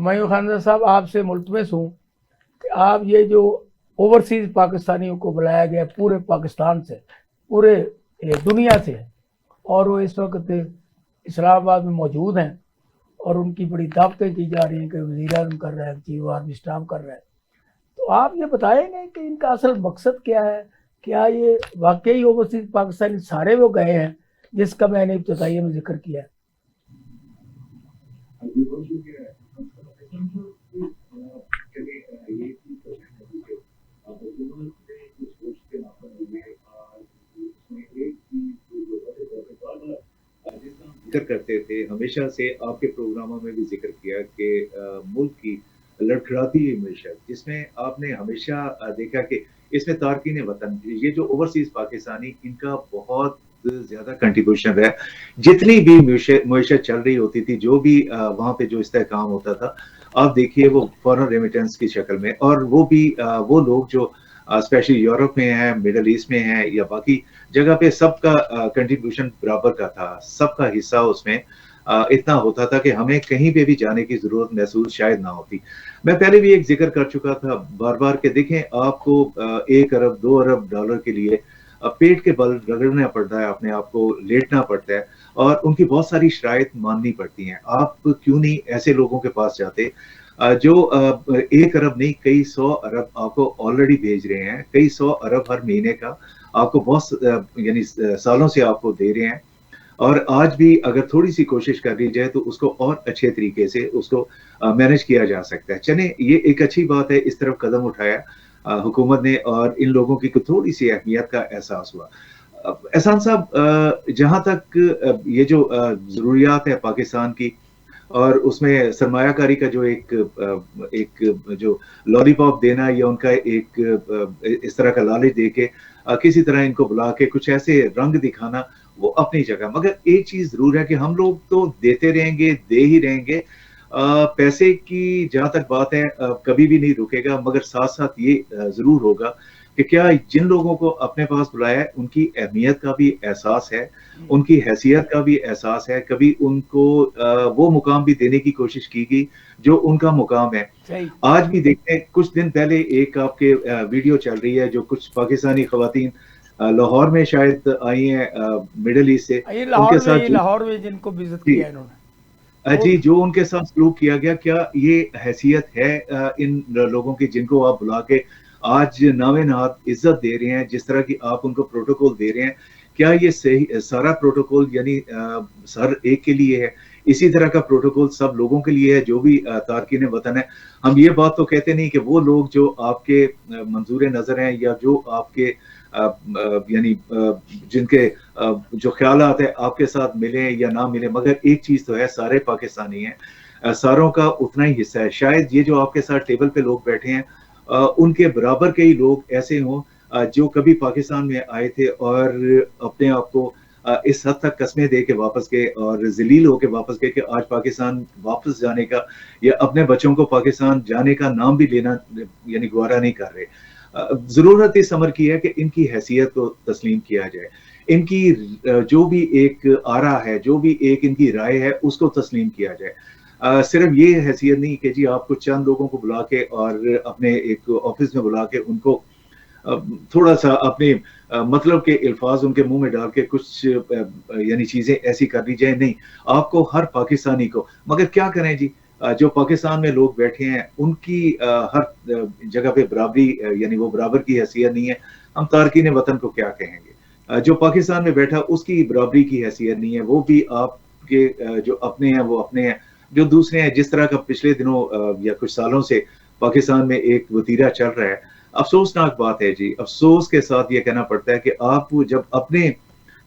ہمایوں خان صاحب آپ سے ملتمس ہوں کہ آپ یہ جو اوورسیز پاکستانیوں کو بلایا گیا پورے پاکستان سے، پورے دنیا سے، اور وہ اس وقت اسلام آباد میں موجود ہیں اور ان کی بڑی دعوتیں کی جا رہی ہیں کہ وزیر اعظم کر رہے ہیں، چیف آرمی اسٹاف کر رہے ہیں، تو آپ یہ بتائیں گے کہ ان کا اصل مقصد کیا ہے؟ کیا یہ واقعی اوورسیز پاکستانی سارے وہ گئے ہیں جس کا میں نے ابتدائیہ میں ذکر کیا ہے؟ ذکر کرتے تھے ہمیشہ سے، آپ کے پروگراموں میں بھی ذکر کیا کہ ملک کی لڑکھڑاتی ہوئی معیشت، جس میں آپ نے ہمیشہ دیکھا کہ اس میں تارکین وطن، یہ جو اوورسیز پاکستانی، ان کا بہت زیادہ کنٹریبیوشن ہے۔ جتنی بھی معیشت چل رہی ہوتی تھی، جو بھی وہاں پہ جو استحکام ہوتا تھا، آپ دیکھیے وہ فورن ریمیٹنس کی شکل میں، اور وہ بھی وہ لوگ جو اسپیشلی یورپ میں ہیں، مڈل ایسٹ میں ہیں، یا باقی جگہ پہ، سب کا کنٹریبیوشن برابر کا تھا، سب کا حصہ اس میں اتنا ہوتا تھا کہ ہمیں کہیں پہ بھی جانے کی ضرورت محسوس شاید نہ ہوتی۔ میں پہلے بھی ایک ذکر کر چکا تھا بار بار کہ دیکھیں، آپ کو 1 ارب 2 ارب ڈالر کے لیے پیٹ کے بل رگڑنا پڑتا ہے، اپنے آپ کو لیٹنا پڑتا ہے، اور ان کی بہت ساری شرائط ماننی پڑتی ہیں۔ آپ کیوں نہیں ایسے لوگوں کے پاس جاتے جو 1 ارب نہیں، کئی 100 ارب آپ کو آلریڈی بھیج رہے ہیں، کئی 100 ارب ہر مہینے کا آپ کو بہت یعنی سالوں سے آپ کو دے رہے ہیں، اور آج بھی اگر تھوڑی سی کوشش کر لی جائے تو اس کو اور اچھے طریقے سے اس کو مینج کیا جا سکتا ہے۔ چلیں، یہ ایک اچھی بات ہے، اس طرف قدم اٹھایا حکومت نے، اور ان لوگوں کی تھوڑی سی اہمیت کا احساس ہوا۔ احسان صاحب، جہاں تک یہ جو ضروریات ہے پاکستان کی، اور اس میں سرمایہ کاری کا جو ایک جو لالی پاپ دینا، یا ان کا ایک اس طرح کا لالچ دے کے کسی طرح ان کو بلا کے کچھ ایسے رنگ دکھانا، وہ اپنی جگہ، مگر ایک چیز ضرور ہے کہ ہم لوگ تو دیتے رہیں گے، دے ہی رہیں گے۔ پیسے کی جہاں تک بات ہے کبھی بھی نہیں رکے گا، مگر ساتھ ساتھ یہ ضرور ہوگا کہ کیا جن لوگوں کو اپنے پاس بلایا ہے ان کی اہمیت کا بھی احساس ہے، ان کی حیثیت کا بھی احساس ہے، کبھی ان کو وہ مقام بھی دینے کی کوشش کی گئی جو ان کا مقام ہے۔ صحیح۔ آج بھی دیکھتے ہیں، کچھ دن پہلے ایک آپ کے ویڈیو چل رہی ہے جو کچھ پاکستانی خواتین لاہور میں شاید آئی ہیں مڈل ایسٹ سے، یہ ان کے ساتھ لاہور میں جن کو وزٹ جی کیا انہوں نے، وہ جی، جو ان کے ساتھ سلوک کیا گیا، کیا یہ حیثیت ہے ان لوگوں کی جن کو آپ بلا کے آج ناوے نہاد عزت دے رہے ہیں، جس طرح کی آپ ان کو پروٹوکول دے رہے ہیں، کیا یہ صحیح سارا پروٹوکول یعنی ہر ایک کے لیے ہے؟ اسی طرح کا پروٹوکول سب لوگوں کے لیے ہے جو بھی تارکین وطن ہے؟ ہم یہ بات تو کہتے نہیں کہ وہ لوگ جو آپ کے منظور نظر ہیں، یا جو آپ کے یعنی جن کے جو خیالات ہے آپ کے ساتھ ملیں یا نہ ملیں، مگر ایک چیز تو ہے، سارے پاکستانی ہیں، ساروں کا اتنا ہی حصہ ہے۔ شاید یہ جو آپ کے ساتھ ٹیبل پہ لوگ بیٹھے ہیں، ان کے برابر کئی لوگ ایسے ہوں جو کبھی پاکستان میں آئے تھے اور اپنے آپ کو اس حد تک قسمیں دے کے واپس گئے اور ذلیل ہو کے واپس گئے کہ آج پاکستان واپس جانے کا، یا اپنے بچوں کو پاکستان جانے کا نام بھی لینا یعنی گوارا نہیں کر رہے۔ ضرورت اس امر کی ہے کہ ان کی حیثیت کو تسلیم کیا جائے، ان کی جو بھی ایک آرا ہے، جو بھی ایک ان کی رائے ہے، اس کو تسلیم کیا جائے۔ صرف یہ حیثیت نہیں کہ جی آپ کو چند لوگوں کو بلا کے اور اپنے ایک آفس میں بلا کے ان کو تھوڑا سا اپنے مطلب کے الفاظ ان کے منہ میں ڈال کے کچھ یعنی چیزیں ایسی کر دی جائیں۔ نہیں، آپ کو ہر پاکستانی کو، مگر کیا کریں جی، جو پاکستان میں لوگ بیٹھے ہیں ان کی ہر جگہ پہ برابری یعنی وہ برابر کی حیثیت نہیں ہے۔ ہم تارکین وطن کو کیا کہیں گے؟ جو پاکستان میں بیٹھا اس کی برابری کی حیثیت نہیں ہے، وہ بھی آپ کے جو اپنے ہیں وہ اپنے ہیں، جو دوسرے ہیں، جس طرح کا پچھلے دنوں یا کچھ سالوں سے پاکستان میں ایک وتیرہ چل رہا ہے۔ افسوسناک بات ہے جی، افسوس کے ساتھ یہ کہنا پڑتا ہے کہ آپ جب اپنے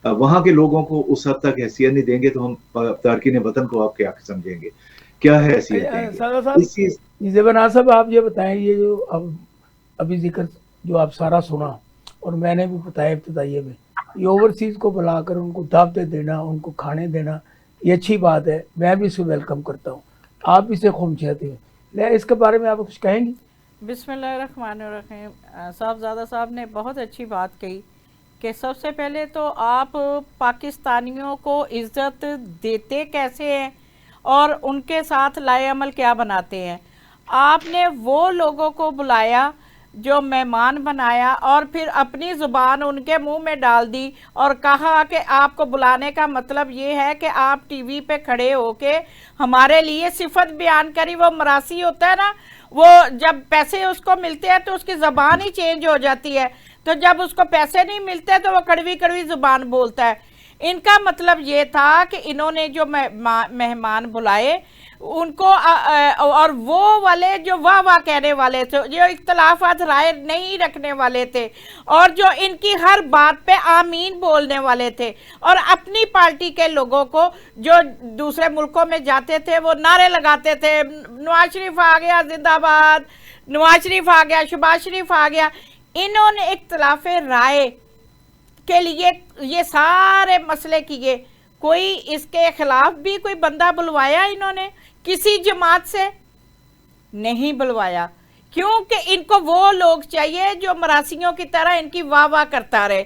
وہاں کے لوگوں کو اس حد تک حیثیت نہیں دیں گے تو ہم تارکین وطن کو آپ کیا سمجھیں گے، کیا حیثیت دیں گے؟ سادہ صاحب، اس چیز زیبنا صاحب آپ یہ بتائیں، یہ جو ابھی ذکر جو آپ سارا سنا اور میں نے بھی بتایا ابتدائیے میں، یہ اوورسیز کو بلا کر ان کو دعوتیں دینا، ان کو کھانے دینا، یہ اچھی بات ہے، میں بھی اسے ویلکم کرتا ہوں، آپ اسے خوب چاہتے ہیں، لے اس کے بارے میں آپ کچھ کہیں گی؟ بسم اللہ الرحمن الرحیم۔ صاحبزادہ صاحب نے بہت اچھی بات کہی کہ سب سے پہلے تو آپ پاکستانیوں کو عزت دیتے کیسے ہیں اور ان کے ساتھ لائے عمل کیا بناتے ہیں. آپ نے وہ لوگوں کو بلایا جو مہمان بنایا اور پھر اپنی زبان ان کے منہ میں ڈال دی اور کہا کہ آپ کو بلانے کا مطلب یہ ہے کہ آپ ٹی وی پہ کھڑے ہو کے ہمارے لیے صفت بیان کری. وہ مراسی ہوتا ہے نا, وہ جب پیسے اس کو ملتے ہیں تو اس کی زبان ہی چینج ہو جاتی ہے, تو جب اس کو پیسے نہیں ملتے تو وہ کڑوی کڑوی زبان بولتا ہے. ان کا مطلب یہ تھا کہ انہوں نے جو مہمان بلائے ان کو اور وہ والے جو واہ واہ کہنے والے تھے, جو اختلافات رائے نہیں رکھنے والے تھے اور جو ان کی ہر بات پہ آمین بولنے والے تھے, اور اپنی پارٹی کے لوگوں کو جو دوسرے ملکوں میں جاتے تھے وہ نعرے لگاتے تھے, نواز شریف آ گیا زندہ باد, نواز شریف آ گیا, شہباز شریف آ گیا. انہوں نے اختلاف رائے کے لیے یہ سارے مسئلے کیے. کوئی اس کے خلاف بھی کوئی بندہ بلوایا انہوں نے کسی جماعت سے؟ نہیں بلوایا, کیونکہ ان کو وہ لوگ چاہیے جو مراسیوں کی طرح ان کی واہ واہ کرتا رہے,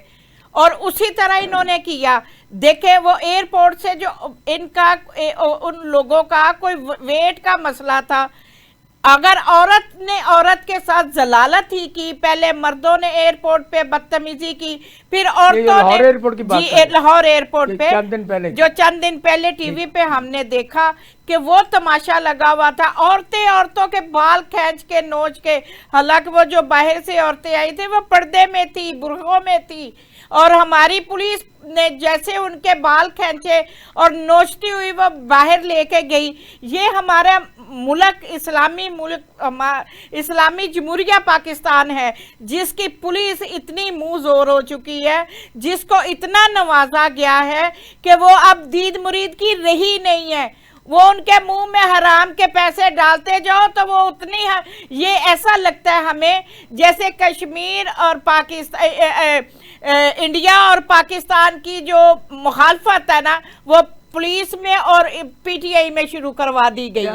اور اسی طرح انہوں نے کیا. دیکھیں وہ ایئرپورٹ سے جو ان لوگوں کا کوئی ویٹ کا مسئلہ تھا, اگر عورت نے عورت کے ساتھ ضلالت ہی کی, پہلے مردوں نے ایئرپورٹ پہ بدتمیزی کی, پھر عورتوں نے لاہور ایئرپورٹ پہ جو چند دن پہلے ٹی وی پہ ہم نے دیکھا کہ وہ تماشا لگا ہوا تھا, عورتوں کے بال کھینچ کے نوچ کے, حالانکہ وہ جو باہر سے عورتیں آئی تھی وہ پردے میں تھی, برقعوں میں تھی, اور ہماری پولیس نے جیسے ان کے بال کھینچے اور نوچتی ہوئی وہ باہر لے کے گئی. یہ ہمارا ملک اسلامی جمہوریہ پاکستان ہے جس کی پولیس اتنی منہ زور ہو چکی ہے, جس کو اتنا نوازا گیا ہے کہ وہ اب دید مرید کی رہی نہیں ہے. وہ ان کے منہ میں حرام کے پیسے ڈالتے جاؤ تو وہ اتنی یہ ایسا لگتا ہے ہمیں جیسے کشمیر اور انڈیا اور پاکستان کی جو مخالفت ہے نا وہ پولیس میں اور پی ٹی آئی میں شروع کروا دی گئی ہے.